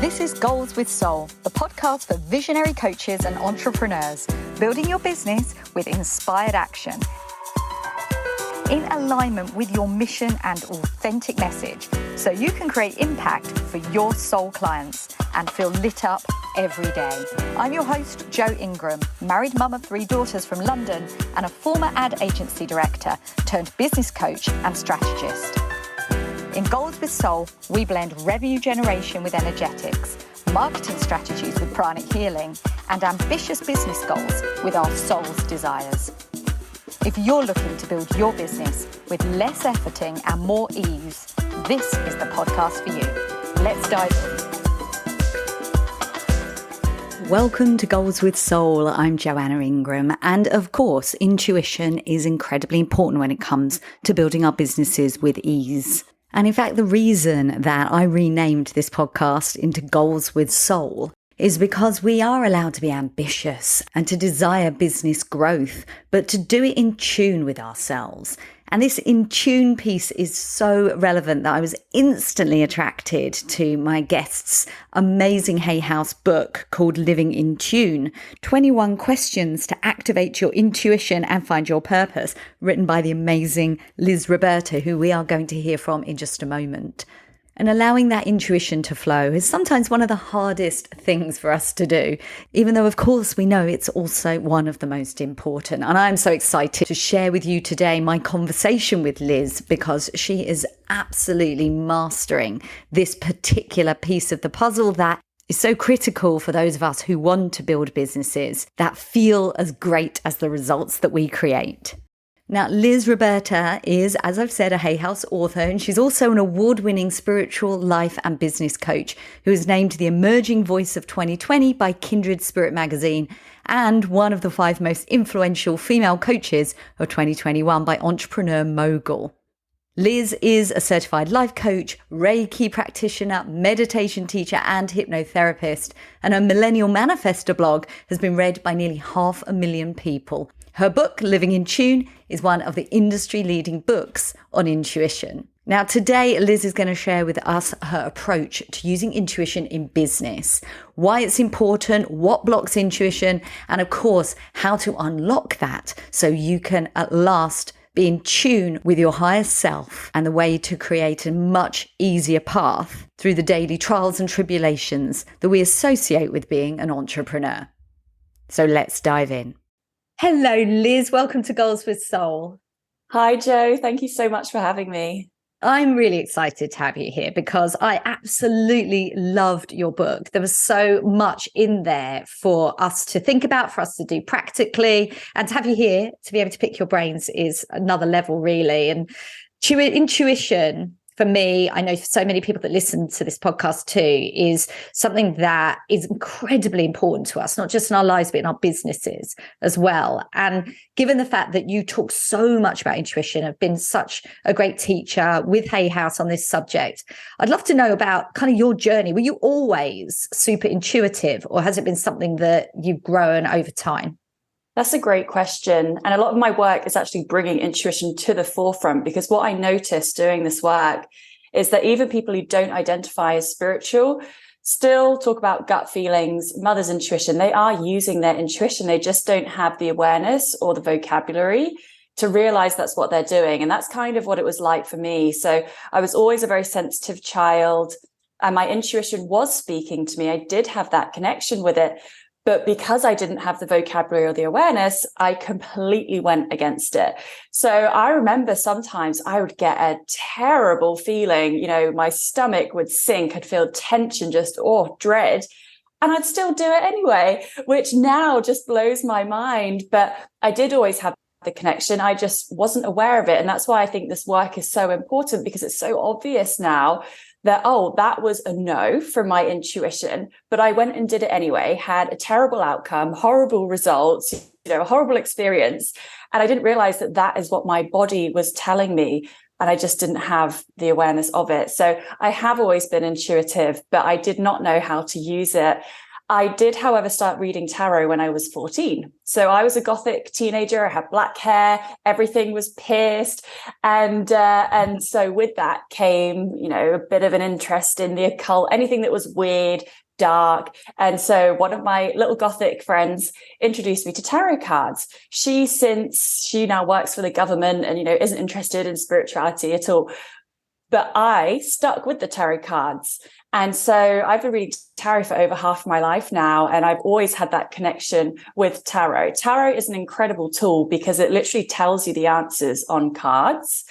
This is Goals with Soul, the podcast for visionary coaches and entrepreneurs, building your business with inspired action. In alignment with your mission and authentic message, so you can create impact for your soul clients and feel lit up every day. I'm your host, Jo Ingram, married mum of 3 daughters from London and a former ad agency director turned business coach and strategist. In Goals with Soul, we blend revenue generation with energetics, marketing strategies with pranic healing, and ambitious business goals with our soul's desires. If you're looking to build your business with less efforting and more ease, this is the podcast for you. Let's dive in. Welcome to Goals with Soul. I'm Joanna Ingram. And of course, intuition is incredibly important when it comes to building our businesses with ease. And in fact, the reason that I renamed this podcast into Goals with Soul is because we are allowed to be ambitious and to desire business growth, but to do it in tune with ourselves. And this in tune piece is so relevant that I was instantly attracted to my guest's amazing Hay House book called Living in Tune, 21 Questions to Activate Your Intuition and Find Your Purpose, written by the amazing Roberta, who we are going to hear from in just a moment. And allowing that intuition to flow is sometimes one of the hardest things for us to do, even though, of course, we know it's also one of the most important. And I'm so excited to share with you today my conversation with Liz, because she is absolutely mastering this particular piece of the puzzle that is so critical for those of us who want to build businesses that feel as great as the results that we create. Now, Roberta is, as I've said, a Hay House author, and she's also an award-winning spiritual life and business coach who is named the Emerging Voice of 2020 by Kindred Spirit magazine and one of the 5 most influential female coaches of 2021 by entrepreneur Mogul. Liz is a certified life coach, Reiki practitioner, meditation teacher, and hypnotherapist, and her Millennial Manifestor blog has been read by nearly 500,000 people. Her book, Living in Tune, is one of the industry-leading books on intuition. Now, today, Liz is going to share with us her approach to using intuition in business, why it's important, what blocks intuition, and of course, how to unlock that so you can at last be in tune with your higher self and the way to create a much easier path through the daily trials and tribulations that we associate with being an entrepreneur. So let's dive in. Hello, Liz. Welcome to Goals with Soul. Hi, Jo. Thank you so much for having me. I'm really excited to have you here because I absolutely loved your book. There was so much in there for us to think about, for us to do practically, and to have you here to be able to pick your brains is another level, really. And intuition, for me, I know for so many people that listen to this podcast too, is something that is incredibly important to us, not just in our lives, but in our businesses as well. And given the fact that you talk so much about intuition, have been such a great teacher with Hay House on this subject, I'd love to know about kind of your journey. Were you always super intuitive, or has it been something that you've grown over time? That's a great question. And a lot of my work is actually bringing intuition to the forefront, because what I noticed doing this work is that even people who don't identify as spiritual still talk about gut feelings, mother's intuition. They are using their intuition. They just don't have the awareness or the vocabulary to realize that's what they're doing. And that's kind of what it was like for me. So I was always a very sensitive child, and my intuition was speaking to me. I did have that connection with it. But because I didn't have the vocabulary or the awareness, I completely went against it. So I remember sometimes I would get a terrible feeling, my stomach would sink. I'd feel tension, dread. And I'd still do it anyway, which now just blows my mind. But I did always have the connection. I just wasn't aware of it. And that's why I think this work is so important, because it's so obvious now that, that was a no from my intuition, but I went and did it anyway, had a terrible outcome, horrible results, a horrible experience. And I didn't realize that that is what my body was telling me. And I just didn't have the awareness of it. So I have always been intuitive, but I did not know how to use it. I did, however, start reading tarot when I was 14. So I was a gothic teenager. I had black hair. Everything was pierced. And so with that came, a bit of an interest in the occult, anything that was weird, dark. And so one of my little gothic friends introduced me to tarot cards. Since she now works for the government and, isn't interested in spirituality at all. But I stuck with the tarot cards. And so I've been reading tarot for over half my life now. And I've always had that connection with tarot. Tarot is an incredible tool because it literally tells you the answers on cards.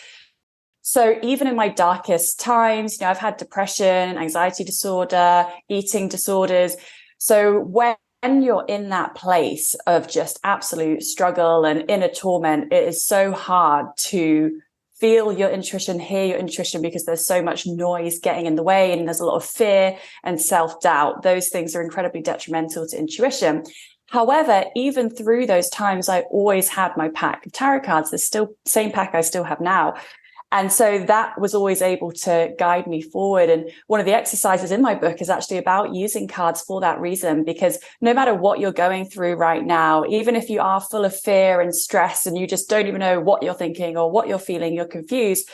So even in my darkest times, I've had depression, anxiety disorder, eating disorders. So when you're in that place of just absolute struggle and inner torment, it is so hard to feel your intuition, hear your intuition, because there's so much noise getting in the way and there's a lot of fear and self-doubt. Those things are incredibly detrimental to intuition. However, even through those times, I always had my pack of tarot cards. There's still same pack I still have now. And so that was always able to guide me forward. And one of the exercises in my book is actually about using cards for that reason, because no matter what you're going through right now, even if you are full of fear and stress and you just don't even know what you're thinking or what you're feeling, you're confused,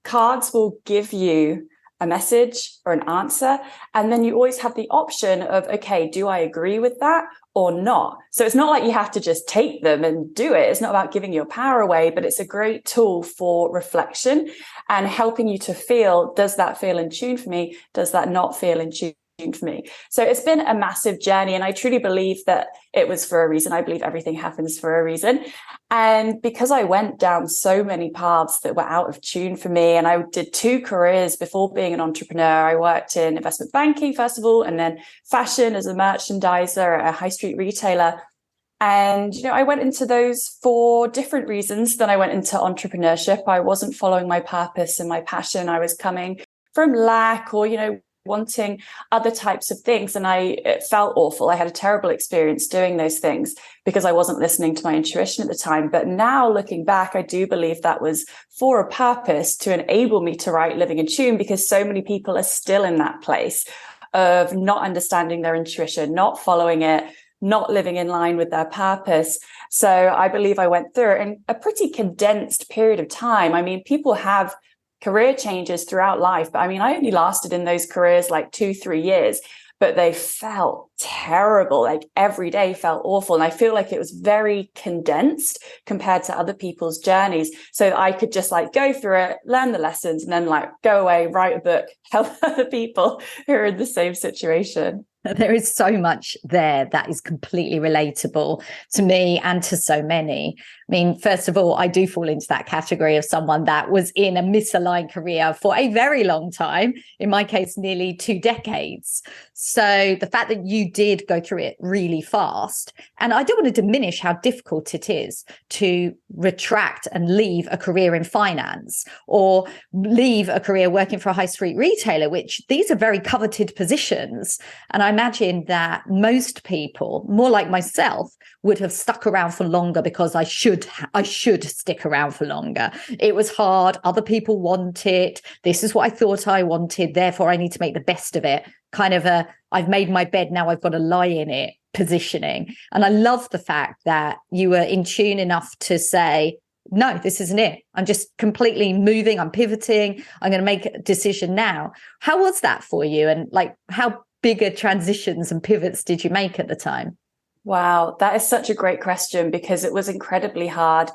cards will give you a message or an answer. And then you always have the option of, okay, do I agree with that or not? So it's not like you have to just take them and do it. It's not about giving your power away, but it's a great tool for reflection and helping you to feel, does that feel in tune for me? Does that not feel in tune for me? So it's been a massive journey. And I truly believe that it was for a reason. I believe everything happens for a reason. And because I went down so many paths that were out of tune for me, and I did 2 careers before being an entrepreneur. I worked in investment banking, first of all, and then fashion as a merchandiser at a high street retailer. And, I went into those for different reasons. Then I went into entrepreneurship. I wasn't following my purpose and my passion. I was coming from lack or, wanting other types of things. And it felt awful. I had a terrible experience doing those things because I wasn't listening to my intuition at the time. But now looking back, I do believe that was for a purpose to enable me to write Living in Tune, because so many people are still in that place of not understanding their intuition, not following it, not living in line with their purpose. So I believe I went through it in a pretty condensed period of time. I mean, people have career changes throughout life. But I mean, I only lasted in those careers like 2-3 years, but they felt terrible. Like every day felt awful. And I feel like it was very condensed compared to other people's journeys. So I could just like go through it, learn the lessons, and then like go away, write a book, help other people who are in the same situation. There is so much there that is completely relatable to me and to so many. I mean, first of all, I do fall into that category of someone that was in a misaligned career for a very long time, in my case, nearly 2 decades. So the fact that you did go through it really fast, and I don't want to diminish how difficult it is to retract and leave a career in finance or leave a career working for a high street retailer, which these are very coveted positions. And I imagine that most people, more like myself, would have stuck around for longer because I should stick around for longer. It was hard. Other people want it. This is what I thought I wanted. Therefore, I need to make the best of it. Kind of I've made my bed. Now I've got to lie in it positioning. And I love the fact that you were in tune enough to say, no, this isn't it. I'm just completely moving. I'm pivoting. I'm going to make a decision now. How was that for you? And like, how bigger transitions and pivots did you make at the time? Wow, that is such a great question, because it was incredibly hard.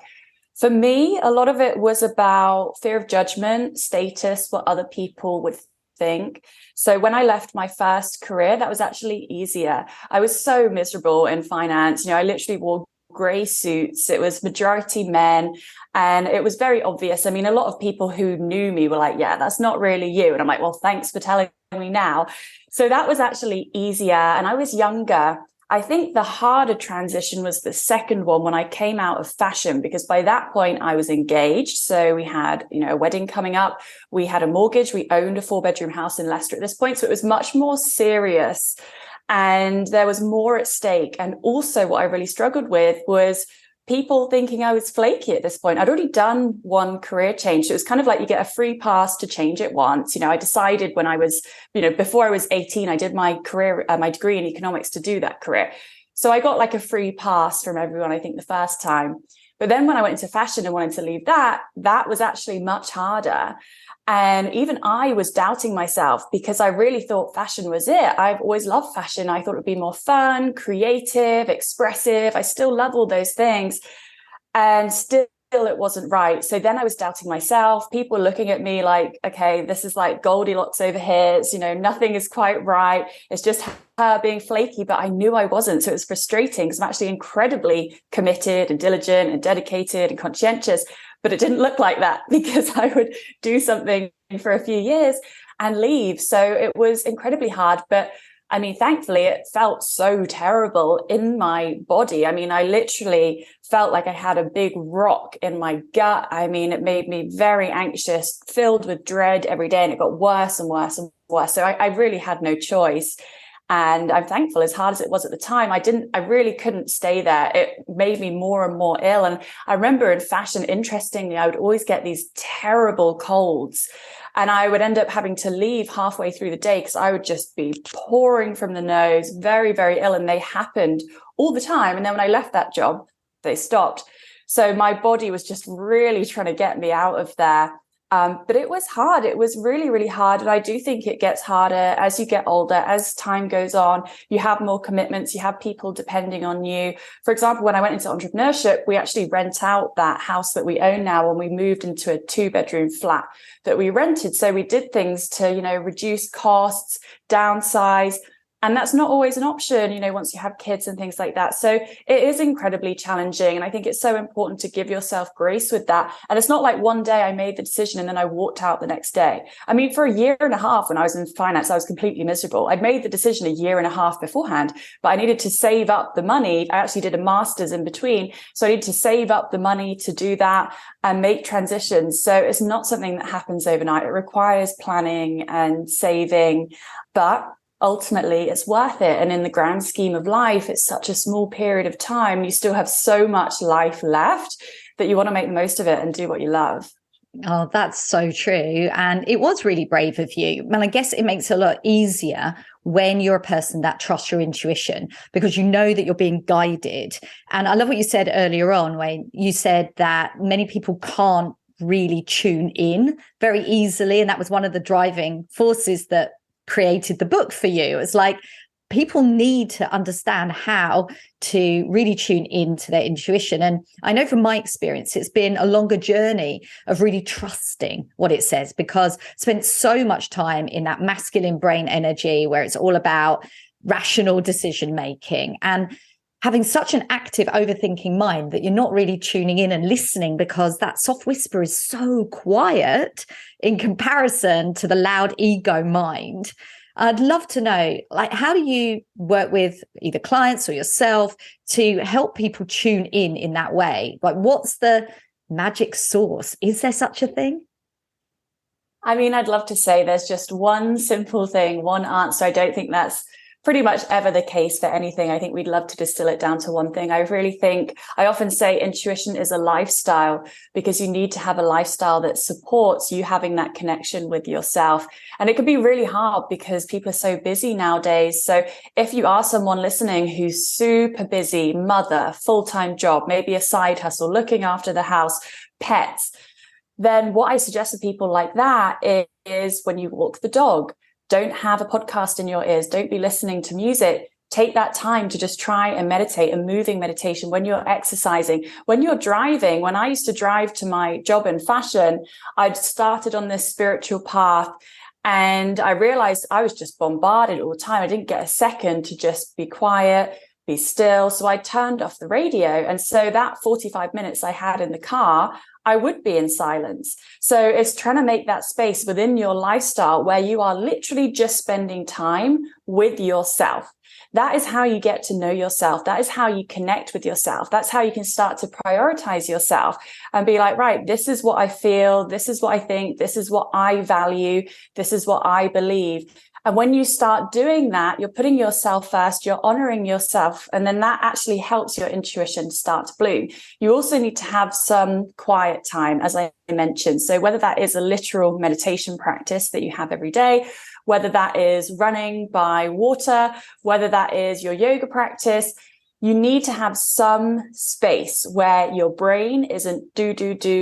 For me, a lot of it was about fear of judgment, status, what other people would think. So when I left my first career, that was actually easier. I was so miserable in finance. I literally wore grey suits. It was majority men. And it was very obvious. I mean, a lot of people who knew me were like, yeah, that's not really you. And I'm like, well, thanks for telling me now. So that was actually easier. And I was younger. I think the harder transition was the second one, when I came out of fashion, because by that point I was engaged. So we had, a wedding coming up. We had a mortgage. We owned a 4-bedroom house in Leicester at this point. So it was much more serious and there was more at stake. And also what I really struggled with was people thinking I was flaky at this point. I'd already done one career change. So it was kind of like you get a free pass to change it once. I decided when I was, before I was 18, I did my career, my degree in economics to do that career. So I got like a free pass from everyone, I think, the first time. But then when I went into fashion and wanted to leave that was actually much harder. And even I was doubting myself because I really thought fashion was it. I've always loved fashion. I thought it would be more fun, creative, expressive. I still love all those things. And still it wasn't right. So then I was doubting myself. People looking at me like, okay, this is like Goldilocks over here. It's, nothing is quite right. It's just her being flaky, but I knew I wasn't. So it was frustrating because I'm actually incredibly committed and diligent and dedicated and conscientious, but it didn't look like that because I would do something for a few years and leave. So it was incredibly hard, but thankfully it felt so terrible in my body. I literally felt like I had a big rock in my gut. It made me very anxious, filled with dread every day, and it got worse and worse and worse. So I really had no choice. And I'm thankful, as hard as it was at the time, I really couldn't stay there. It made me more and more ill. And I remember in fashion, interestingly, I would always get these terrible colds. And I would end up having to leave halfway through the day because I would just be pouring from the nose, very, very ill. And they happened all the time. And then when I left that job, they stopped. So my body was just really trying to get me out of there. But it was hard. It was really, really hard. And I do think it gets harder as you get older, as time goes on. You have more commitments. You have people depending on you. For example, when I went into entrepreneurship, we actually rent out that house that we own now, and we moved into a 2-bedroom flat that we rented. So we did things to, reduce costs, downsize. And that's not always an option, once you have kids and things like that. So it is incredibly challenging. And I think it's so important to give yourself grace with that. And it's not like one day I made the decision and then I walked out the next day. For a year and a half when I was in finance, I was completely miserable. I'd made the decision a year and a half beforehand, but I needed to save up the money. I actually did a master's in between. So I needed to save up the money to do that and make transitions. So it's not something that happens overnight. It requires planning and saving, but ultimately it's worth it. And in the grand scheme of life, it's such a small period of time. You still have so much life left that you want to make the most of it and do what you love. Oh, that's so true. And it was really brave of you. And I guess it makes it a lot easier when you're a person that trusts your intuition, because you know that you're being guided. And I love what you said earlier on, when you said that many people can't really tune in very easily. And that was one of the driving forces that created the book for you. It's like people need to understand how to really tune into their intuition. And I know from my experience, it's been a longer journey of really trusting what it says, because I spent so much time in that masculine brain energy where it's all about rational decision making and having such an active overthinking mind that you're not really tuning in and listening, because that soft whisper is so quiet in comparison to the loud ego mind. I'd love to know, how do you work with either clients or yourself to help people tune in that way? What's the magic sauce? Is there such a thing? I'd love to say there's just one simple thing, one answer. I don't think that's pretty much ever the case for anything. I think we'd love to distill it down to one thing. I often say intuition is a lifestyle, because you need to have a lifestyle that supports you having that connection with yourself. And it can be really hard because people are so busy nowadays. So if you are someone listening who's super busy, mother, full-time job, maybe a side hustle, looking after the house, pets, then what I suggest to people like that is when you walk the dog, don't have a podcast in your ears. Don't be listening to music. Take that time to just try and meditate, a moving meditation when you're exercising, when you're driving. When I used to drive to my job in fashion, I'd started on this spiritual path, and I realized I was just bombarded all the time. I didn't get a second to just be quiet, be still. So I turned off the radio. And so that 45 minutes I had in the car, I would be in silence. So it's trying to make that space within your lifestyle where you are literally just spending time with yourself. That is how you get to know yourself. That is how you connect with yourself. That's how you can start to prioritize yourself and be like, right, this is what I feel. This is what I think. This is what I value. This is what I believe. And when you start doing that, you're putting yourself first, you're honoring yourself, and then that actually helps your intuition start to bloom. You also need to have some quiet time, as I mentioned. So whether that is a literal meditation practice that you have every day, whether that is running by water, whether that is your yoga practice, you need to have some space where your brain isn't do,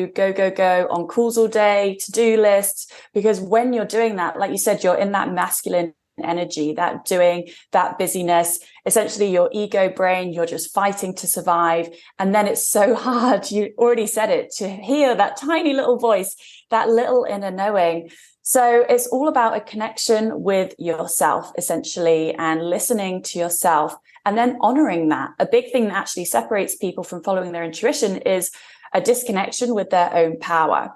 go on calls all day, to-do lists. Because when you're doing that, like you said, you're in that masculine energy, that doing, that busyness, essentially your ego brain, you're just fighting to survive. And then it's so hard, you already said it, to hear that tiny little voice, that little inner knowing. So it's all about a connection with yourself, essentially, and listening to yourself and then honoring that. A big thing that actually separates people from following their intuition is a disconnection with their own power.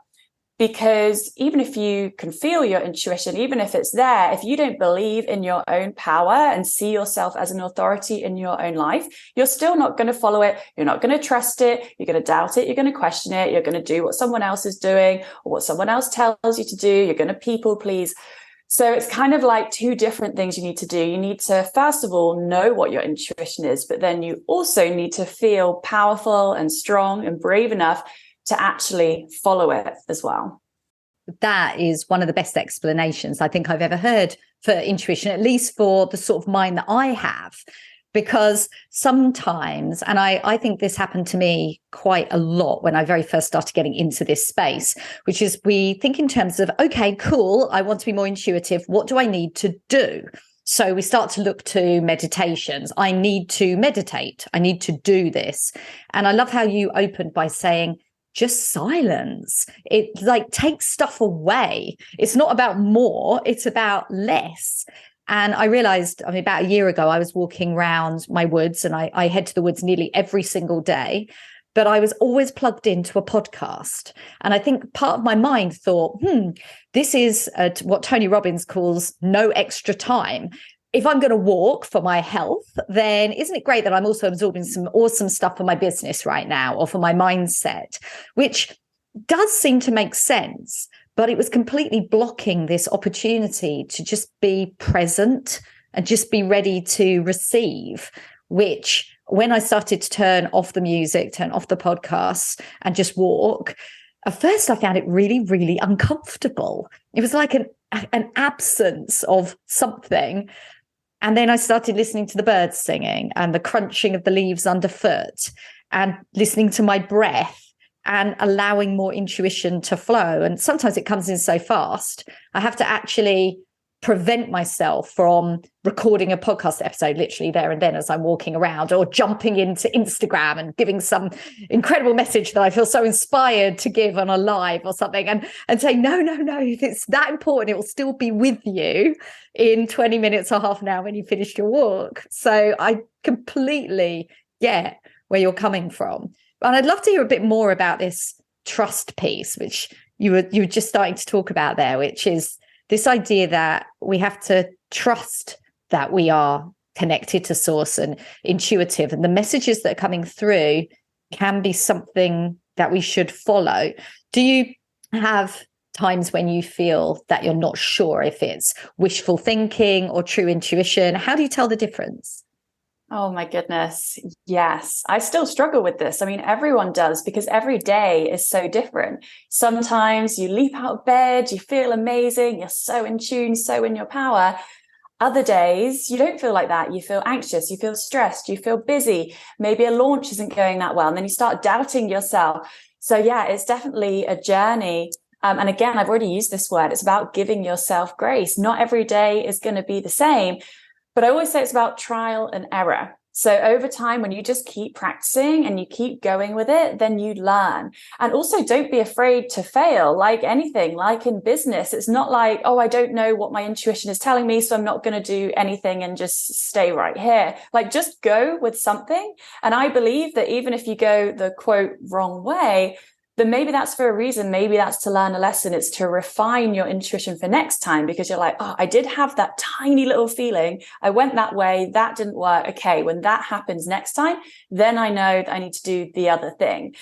Because even if you can feel your intuition, even if it's there, if you don't believe in your own power and see yourself as an authority in your own life, you're still not going to follow it. You're not going to trust it. You're going to doubt it. You're going to question it. You're going to do what someone else is doing or what someone else tells you to do. You're going to people please. So it's kind of like two different things you need to do. You need to, first of all, know what your intuition is, but then you also need to feel powerful and strong and brave enough to actually follow it as well. That is one of the best explanations I think I've ever heard for intuition, at least for the sort of mind that I have. Because sometimes, and I think this happened to me quite a lot when I very first started getting into this space, which is we think in terms of, okay, cool, I want to be more intuitive. What do I need to do? So we start to look to meditations. I need to meditate. I need to do this. And I love how you opened by saying, just silence. It like takes stuff away. It's not about more, it's about less. And I realized, I mean, about a year ago, I was walking around my woods, and I head to the woods nearly every single day, but I was always plugged into a podcast. And I think part of my mind thought, this is what Tony Robbins calls no extra time. If I'm going to walk for my health, then isn't it great that I'm also absorbing some awesome stuff for my business right now or for my mindset, which does seem to make sense, but it was completely blocking this opportunity to just be present and just be ready to receive, which when I started to turn off the music, turn off the podcasts and just walk, at first I found it really, really uncomfortable. It was like an absence of something. And then I started listening to the birds singing and the crunching of the leaves underfoot and listening to my breath and allowing more intuition to flow. And sometimes it comes in so fast, I have to actually prevent myself from recording a podcast episode literally there and then as I'm walking around, or jumping into Instagram and giving some incredible message that I feel so inspired to give on a live or something, and say, no, if it's that important, it will still be with you in 20 minutes or half an hour when you finish your walk. So I completely get where you're coming from. And I'd love to hear a bit more about this trust piece, which you were just starting to talk about there, which is this idea that we have to trust that we are connected to source and intuitive, and the messages that are coming through can be something that we should follow. Do you have times when you feel that you're not sure if it's wishful thinking or true intuition? How do you tell the difference? Oh my goodness. Yes. I still struggle with this. I mean, everyone does, because every day is so different. Sometimes you leap out of bed, you feel amazing, you're so in tune, so in your power. Other days, you don't feel like that. You feel anxious, you feel stressed, you feel busy. Maybe a launch isn't going that well, and then you start doubting yourself. So yeah, it's definitely a journey. And again, I've already used this word. It's about giving yourself grace. Not every day is going to be the same. But I always say it's about trial and error. So over time, when you just keep practicing and you keep going with it, then you learn. And also don't be afraid to fail, like anything, like in business. It's not like, oh, I don't know what my intuition is telling me, so I'm not going to do anything and just stay right here. Like, just go with something. And I believe that even if you go the quote wrong way, then maybe that's for a reason. Maybe that's to learn a lesson. It's to refine your intuition for next time, because you're like, oh, I did have that tiny little feeling. I went that way. That didn't work. Okay, when that happens next time, then I know that I need to do the other thing.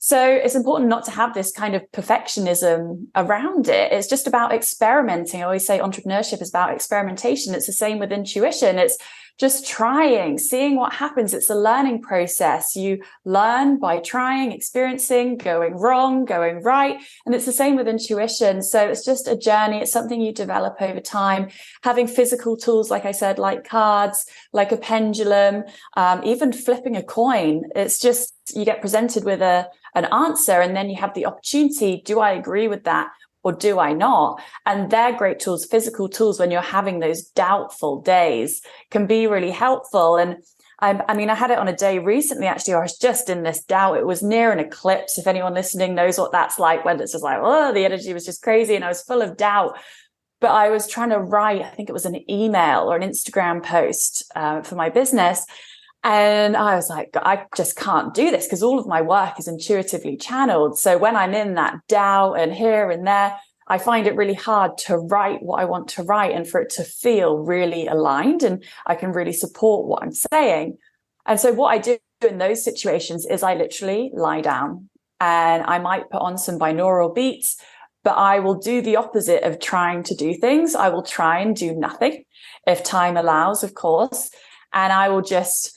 So it's important not to have this kind of perfectionism around it. It's just about experimenting. I always say entrepreneurship is about experimentation. It's the same with intuition. It's just trying, seeing what happens. It's a learning process. You learn by trying, experiencing, going wrong, going right. And it's the same with intuition. So it's just a journey. It's something you develop over time. Having physical tools, like I said, like cards, like a pendulum, even flipping a coin. It's just, you get presented with an answer, and then you have the opportunity. Do I agree with that? Or do I not? And they're great tools. Physical tools, when you're having those doubtful days, can be really helpful. And I mean, I had it on a day recently, actually, where I was just in this doubt. It was near an eclipse. If anyone listening knows what that's like, when it's just like, oh, the energy was just crazy and I was full of doubt. But I was trying to write, I think it was an email or an Instagram post for my business. And I was like, I just can't do this because all of my work is intuitively channeled. So when I'm in that doubt and here and there, I find it really hard to write what I want to write and for it to feel really aligned and I can really support what I'm saying. And so what I do in those situations is I literally lie down and I might put on some binaural beats, but I will do the opposite of trying to do things. I will try and do nothing if time allows, of course. And I will just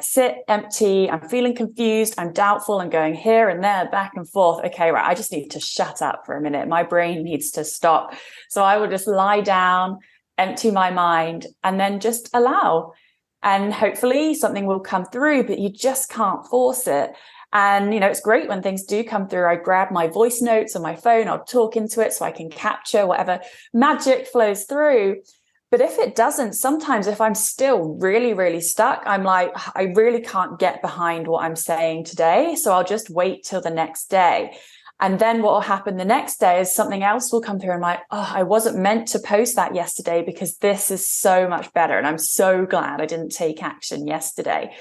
sit empty. I'm feeling confused. I'm doubtful. I'm going here and there, back and forth. Okay, right. I just need to shut up for a minute. My brain needs to stop. So I will just lie down, empty my mind, and then just allow. And hopefully something will come through, but you just can't force it. And, it's great when things do come through. I grab my voice notes on my phone. I'll talk into it so I can capture whatever magic flows through. But if it doesn't, sometimes if I'm still really, really stuck, I'm like, I really can't get behind what I'm saying today. So I'll just wait till the next day. And then what will happen the next day is something else will come through. I'm like, oh, I wasn't meant to post that yesterday because this is so much better. And I'm so glad I didn't take action yesterday.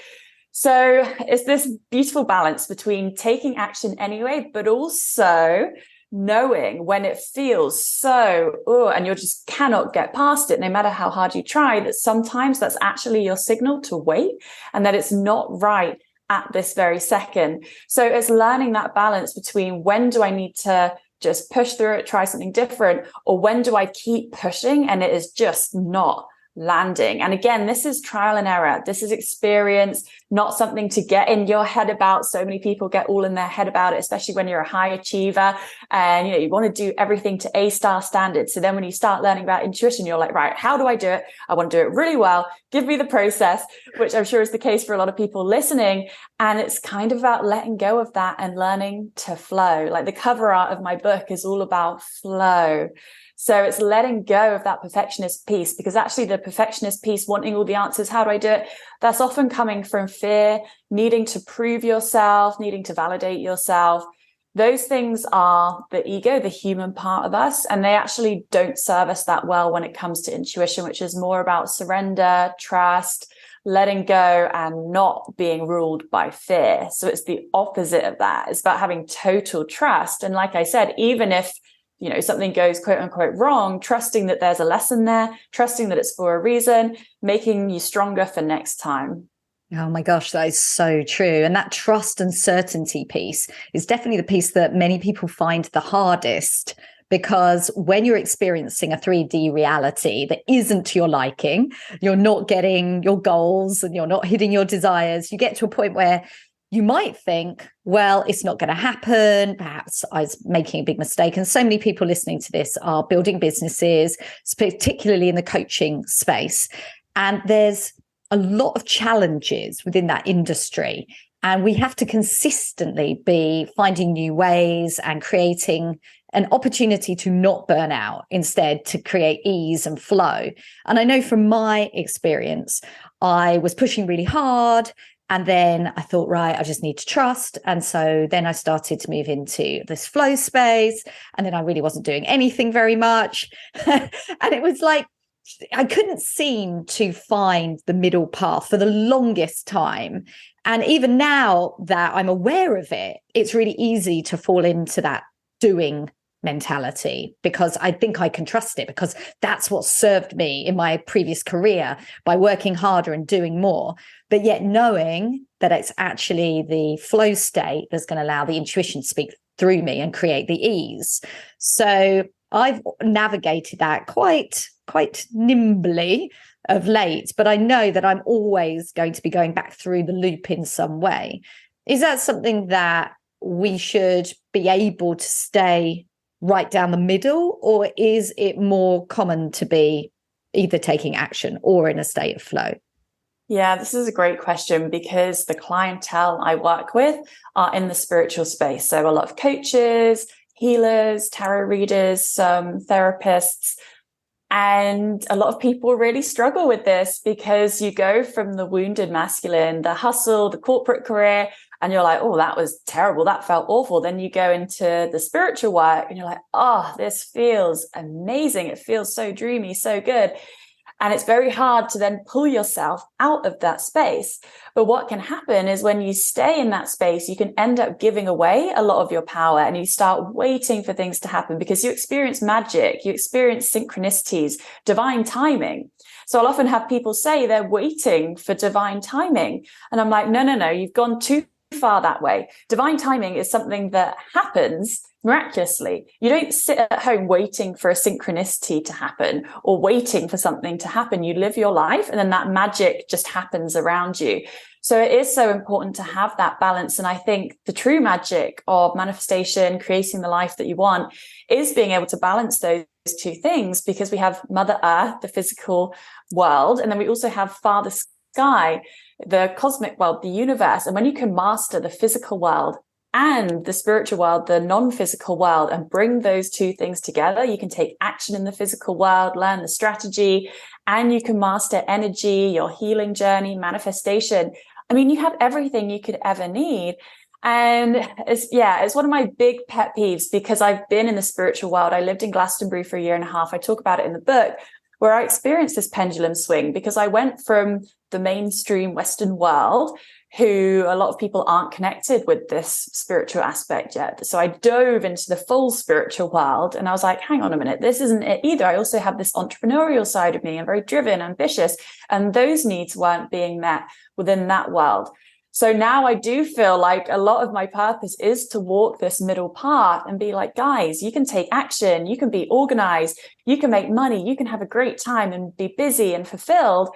So it's this beautiful balance between taking action anyway, but also knowing when it feels so, and you just cannot get past it, no matter how hard you try, that sometimes that's actually your signal to wait and that it's not right at this very second. So it's learning that balance between when do I need to just push through it, try something different, or when do I keep pushing and it is just not landing. And again, this is trial and error. This is experience, not something to get in your head about. So many people get all in their head about it, especially when you're a high achiever and you want to do everything to A-star standards. So then when you start learning about intuition, you're like, right, how do I do it? I want to do it really well. Give me the process, which I'm sure is the case for a lot of people listening. And it's kind of about letting go of that and learning to flow. Like the cover art of my book is all about flow. So it's letting go of that perfectionist piece, because actually the perfectionist piece, wanting all the answers, how do I do it? That's often coming from fear, needing to prove yourself, needing to validate yourself. Those things are the ego, the human part of us, and they actually don't serve us that well when it comes to intuition, which is more about surrender, trust, letting go, and not being ruled by fear. So it's the opposite of that. It's about having total trust. And like I said, even if something goes quote unquote wrong, trusting that there's a lesson there, trusting that it's for a reason, making you stronger for next time. Oh my gosh, that is so true. And that trust and certainty piece is definitely the piece that many people find the hardest, because when you're experiencing a 3D reality that isn't to your liking, you're not getting your goals and you're not hitting your desires, you get to a point where you might think, well, it's not going to happen. Perhaps I was making a big mistake. And so many people listening to this are building businesses, particularly in the coaching space. And there's a lot of challenges within that industry. And we have to consistently be finding new ways and creating an opportunity to not burn out, instead to create ease and flow. And I know from my experience, I was pushing really hard. And then I thought, right, I just need to trust. And so then I started to move into this flow space. And then I really wasn't doing anything very much. And it was like, I couldn't seem to find the middle path for the longest time. And even now that I'm aware of it, it's really easy to fall into that doing mentality, because I think I can trust it, because that's what served me in my previous career by working harder and doing more. But yet knowing that it's actually the flow state that's going to allow the intuition to speak through me and create the ease. So I've navigated that quite nimbly of late, but I know that I'm always going to be going back through the loop in some way. Is that something that we should be able to stay right down the middle, or is it more common to be either taking action or in a state of flow? Yeah, this is a great question, because the clientele I work with are in the spiritual space. So a lot of coaches, healers, tarot readers, some therapists, and a lot of people really struggle with this, because you go from the wounded masculine, the hustle, the corporate career, and you're like, oh, that was terrible. That felt awful. Then you go into the spiritual work and you're like, oh, this feels amazing. It feels so dreamy, so good. And it's very hard to then pull yourself out of that space. But what can happen is when you stay in that space, you can end up giving away a lot of your power, and you start waiting for things to happen, because you experience magic, you experience synchronicities, divine timing. So I'll often have people say they're waiting for divine timing. And I'm like, no, you've gone too far that way. Divine timing is something that happens miraculously. You don't sit at home waiting for a synchronicity to happen or waiting for something to happen. You live your life, and then that magic just happens around you. So it is so important to have that balance. And I think the true magic of manifestation, creating the life that you want, is being able to balance those two things, because we have Mother Earth, the physical world, and then we also have Father Sky, the cosmic world, the universe. And when you can master the physical world and the spiritual world, the non-physical world, and bring those two things together, you can take action in the physical world, learn the strategy, and you can master energy, your healing journey, manifestation. I mean, you have everything you could ever need. And it's one of my big pet peeves, because I've been in the spiritual world. I lived in Glastonbury for a year and a half. I talk about it in the book, where I experienced this pendulum swing, because I went from the mainstream Western world, who a lot of people aren't connected with this spiritual aspect yet. So I dove into the full spiritual world, and I was like, hang on a minute, this isn't it either. I also have this entrepreneurial side of me. I'm very driven, ambitious, and those needs weren't being met within that world. So now I do feel like a lot of my purpose is to walk this middle path and be like, guys, you can take action, you can be organized, you can make money, you can have a great time and be busy and fulfilled,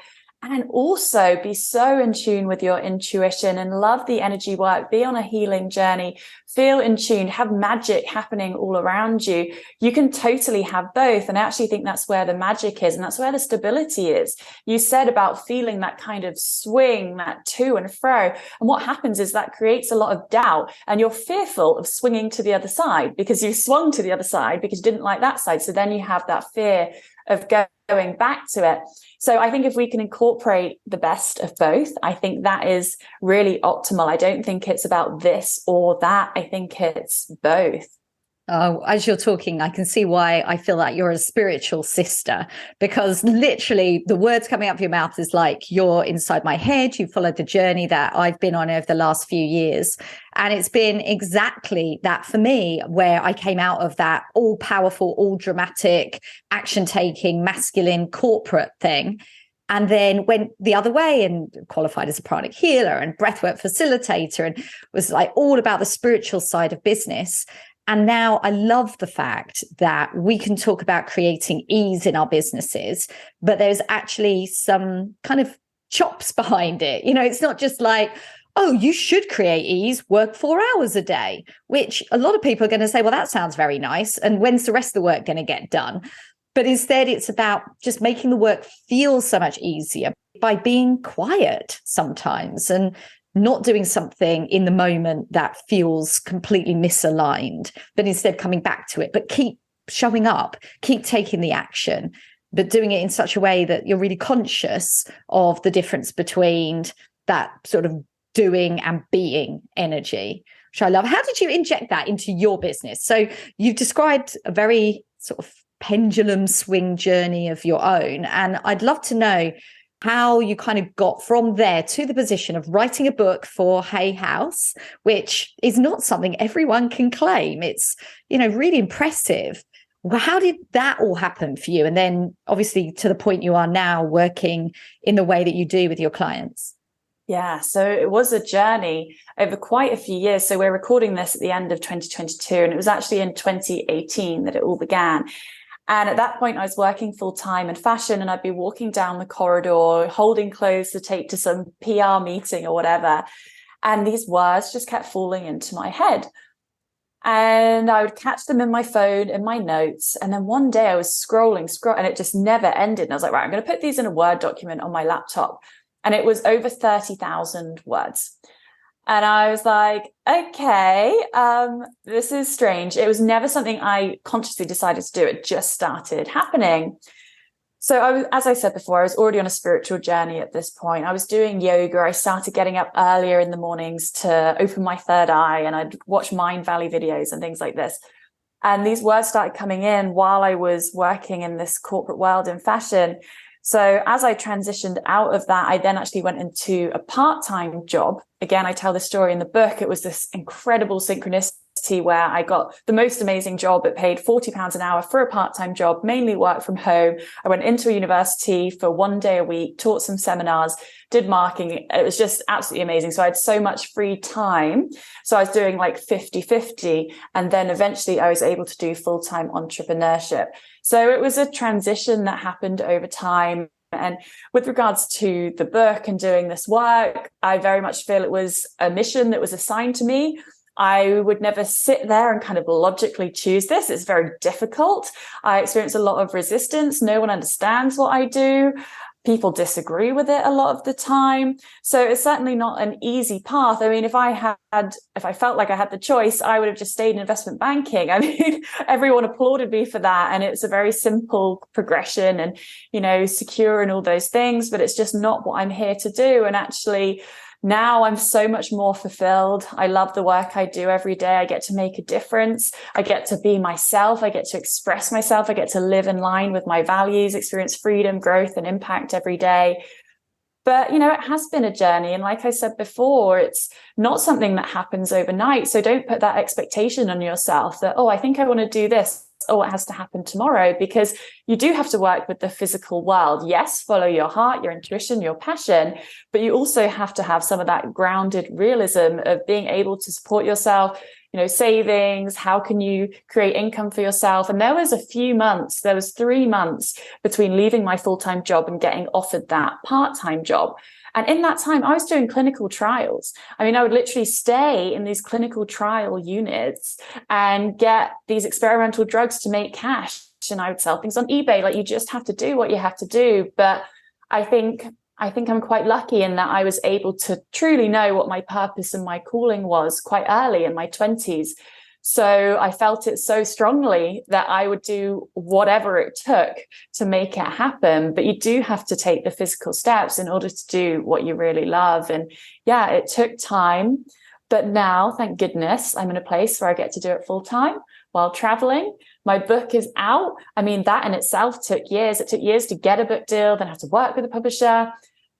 and also be so in tune with your intuition and love the energy work, be on a healing journey, feel in tune, have magic happening all around you. You can totally have both. And I actually think that's where the magic is, and that's where the stability is. You said about feeling that kind of swing, that to and fro. And what happens is that creates a lot of doubt, and you're fearful of swinging to the other side, because you swung to the other side because you didn't like that side. So then you have that fear of going back to it. So I think if we can incorporate the best of both, I think that is really optimal. I don't think it's about this or that. I think it's both. Oh, as you're talking, I can see why I feel like you're a spiritual sister, because literally the words coming out of your mouth is like, you're inside my head. You followed the journey that I've been on over the last few years. And it's been exactly that for me, where I came out of that all powerful, all dramatic, action taking, masculine corporate thing, and then went the other way and qualified as a pranic healer and breathwork facilitator, and was like all about the spiritual side of business. And now I love the fact that we can talk about creating ease in our businesses, but there's actually some kind of chops behind it. You know, it's not just like, oh, you should create ease, work 4 hours a day, which a lot of people are going to say, well, that sounds very nice. And when's the rest of the work going to get done? But instead, it's about just making the work feel so much easier by being quiet sometimes and not doing something in the moment that feels completely misaligned, but instead coming back to it, but keep showing up, keep taking the action, but doing it in such a way that you're really conscious of the difference between that sort of doing and being energy, which I love. How did you inject that into your business? So you've described a very sort of pendulum swing journey of your own, and I'd love to know, how you kind of got from there to the position of writing a book for Hay House, which is not something everyone can claim. It's, really impressive. Well, how did that all happen for you? And then obviously to the point you are now, working in the way that you do with your clients. Yeah, so it was a journey over quite a few years. So we're recording this at the end of 2022, and it was actually in 2018 that it all began. And at that point, I was working full time in fashion, and I'd be walking down the corridor, holding clothes to take to some PR meeting or whatever. And these words just kept falling into my head. And I would catch them in my phone, in my notes. And then one day I was scrolling, and it just never ended. And I was like, right, I'm going to put these in a Word document on my laptop. And it was over 30,000 words. And I was like, okay, this is strange. It was never something I consciously decided to do. It just started happening. So as I said before, I was already on a spiritual journey at this point. I was doing yoga. I started getting up earlier in the mornings to open my third eye, and I'd watch Mind Valley videos and things like this. And these words started coming in while I was working in this corporate world in fashion. So as I transitioned out of that, I then actually went into a part-time job. Again, I tell the story in the book. It was this incredible synchronicity where I got the most amazing job. It paid £40 an hour for a part-time job, mainly work from home. I went into a university for 1 day a week, taught some seminars, did marketing. It was just absolutely amazing. So I had so much free time. So I was doing like 50-50. And then eventually I was able to do full-time entrepreneurship. So it was a transition that happened over time. And with regards to the book and doing this work, I very much feel it was a mission that was assigned to me. I would never sit there and kind of logically choose this. It's very difficult. I experience a lot of resistance. No one understands what I do. People disagree with it a lot of the time. So it's certainly not an easy path. I mean, if I felt like I had the choice, I would have just stayed in investment banking. I mean, everyone applauded me for that. And it's a very simple progression and, secure and all those things, but it's just not what I'm here to do. And actually, now I'm so much more fulfilled. I love the work I do every day. I get to make a difference. I get to be myself. I get to express myself. I get to live in line with my values, experience freedom, growth, and impact every day. But, it has been a journey. And like I said before, it's not something that happens overnight. So don't put that expectation on yourself that, I think I want to do this. It has to happen tomorrow, because you do have to work with the physical world. Yes, follow your heart, your intuition, your passion, but you also have to have some of that grounded realism of being able to support yourself, savings, how can you create income for yourself? And there was 3 months between leaving my full-time job and getting offered that part-time job. And in that time, I was doing clinical trials. I mean, I would literally stay in these clinical trial units and get these experimental drugs to make cash. And I would sell things on eBay. Like, you just have to do what you have to do. But I think I'm quite lucky in that I was able to truly know what my purpose and my calling was quite early in my 20s. So I felt it so strongly that I would do whatever it took to make it happen. But you do have to take the physical steps in order to do what you really love. And yeah, it took time. But now, thank goodness, I'm in a place where I get to do it full time while traveling. My book is out. I mean, that in itself took years. It took years to get a book deal, then have to work with a publisher.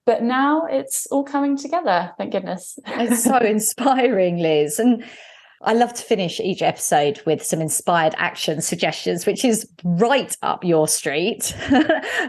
But now it's all coming together. Thank goodness. It's so inspiring, Liz. And I love to finish each episode with some inspired action suggestions, which is right up your street.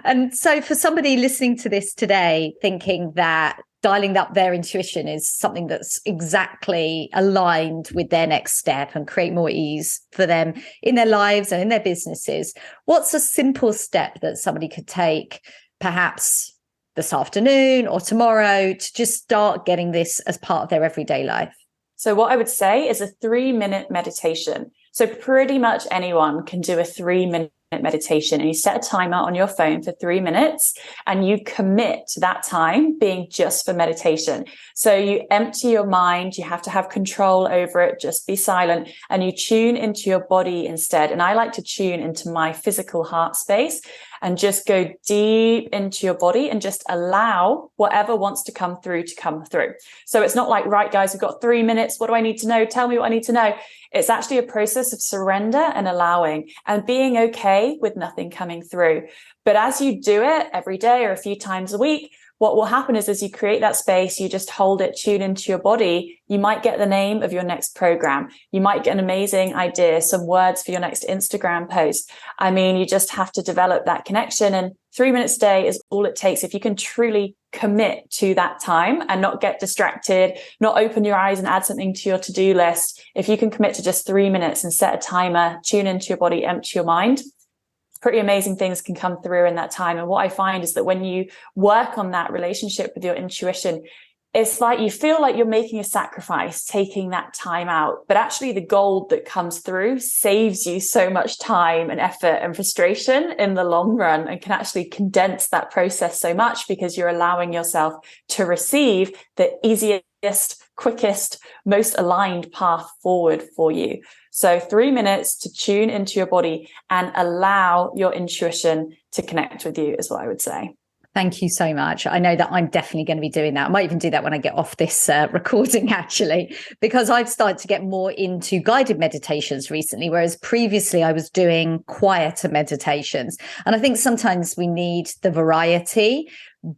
And so for somebody listening to this today, thinking that dialing up their intuition is something that's exactly aligned with their next step and create more ease for them in their lives and in their businesses, what's a simple step that somebody could take, perhaps this afternoon or tomorrow, to just start getting this as part of their everyday life? So what I would say is a 3-minute meditation. So pretty much anyone can do a 3-minute meditation, and you set a timer on your phone for 3 minutes and you commit to that time being just for meditation. So you empty your mind, you have to have control over it, just be silent, and you tune into your body instead. And I like to tune into my physical heart space and just go deep into your body and just allow whatever wants to come through to come through. So it's not like, right, guys, we've got 3 minutes. What do I need to know? Tell me what I need to know. It's actually a process of surrender and allowing and being okay with nothing coming through. But as you do it every day or a few times a week, what will happen is as you create that space, you just hold it, tune into your body. You might get the name of your next program. You might get an amazing idea, some words for your next Instagram post. I mean, you just have to develop that connection, and 3 minutes a day is all it takes. If you can truly commit to that time and not get distracted, not open your eyes and add something to your to-do list. If you can commit to just 3 minutes and set a timer, tune into your body, empty your mind, pretty amazing things can come through in that time. And what I find is that when you work on that relationship with your intuition, it's like you feel like you're making a sacrifice, taking that time out, but actually the gold that comes through saves you so much time and effort and frustration in the long run, and can actually condense that process so much because you're allowing yourself to receive the easiest, quickest, most aligned path forward for you. So 3 minutes to tune into your body and allow your intuition to connect with you is what I would say. Thank you so much. I know that I'm definitely going to be doing that. I might even do that when I get off this recording, actually, because I've started to get more into guided meditations recently, whereas previously I was doing quieter meditations. And I think sometimes we need the variety.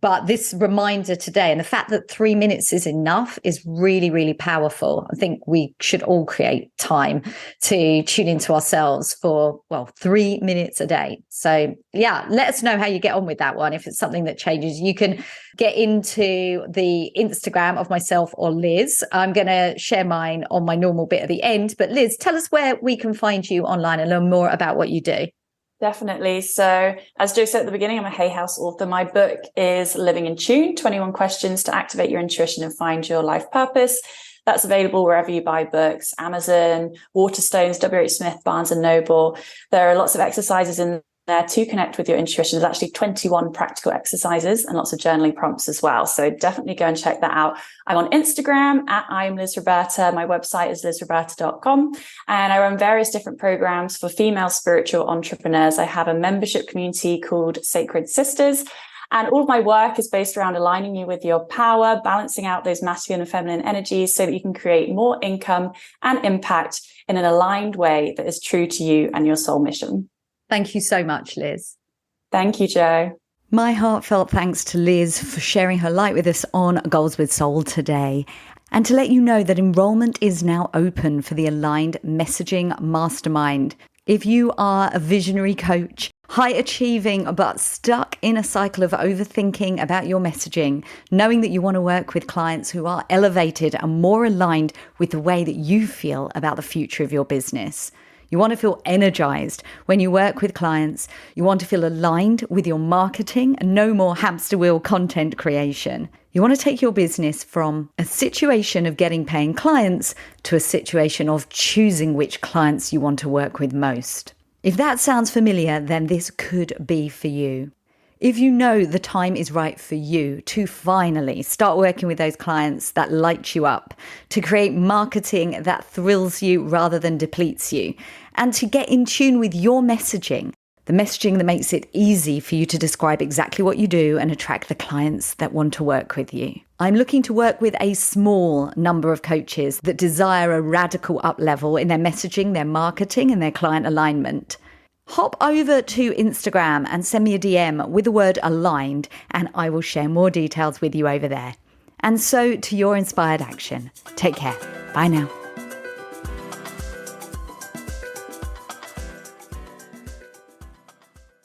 But this reminder today, and the fact that 3 minutes is enough, is really, really powerful. I think we should all create time to tune into ourselves for, 3 minutes a day. So yeah, let us know how you get on with that one. If it's something that changes, you can get into the Instagram of myself or Liz. I'm going to share mine on my normal bit at the end. But Liz, tell us where we can find you online and learn more about what you do. Definitely. So as Joe said at the beginning, I'm a Hay House author. My book is Living in Tune, 21 Questions to Activate Your Intuition and Find Your Life Purpose. That's available wherever you buy books, Amazon, Waterstones, WH Smith, Barnes and Noble. There are lots of exercises in there to connect with your intuition. There's actually 21 practical exercises and lots of journaling prompts as well. So definitely go and check that out. I'm on Instagram at I'm Liz Roberta. My website is lizroberta.com. And I run various different programs for female spiritual entrepreneurs. I have a membership community called Sacred Sisters. And all of my work is based around aligning you with your power, balancing out those masculine and feminine energies so that you can create more income and impact in an aligned way that is true to you and your soul mission. Thank you so much, Liz. Thank you, Joe. My heartfelt thanks to Liz for sharing her light with us on Goals with Soul today. And to let you know that enrollment is now open for the Aligned Messaging Mastermind. If you are a visionary coach, high achieving, but stuck in a cycle of overthinking about your messaging, knowing that you want to work with clients who are elevated and more aligned with the way that you feel about the future of your business. You want to feel energized when you work with clients. You want to feel aligned with your marketing and no more hamster wheel content creation. You want to take your business from a situation of getting paying clients to a situation of choosing which clients you want to work with most. If that sounds familiar, then this could be for you. If you know the time is right for you to finally start working with those clients that light you up, to create marketing that thrills you rather than depletes you, and to get in tune with your messaging, the messaging that makes it easy for you to describe exactly what you do and attract the clients that want to work with you. I'm looking to work with a small number of coaches that desire a radical up level in their messaging, their marketing, and their client alignment. Hop over to Instagram and send me a DM with the word aligned, and I will share more details with you over there. And so to your inspired action. Take care. Bye now.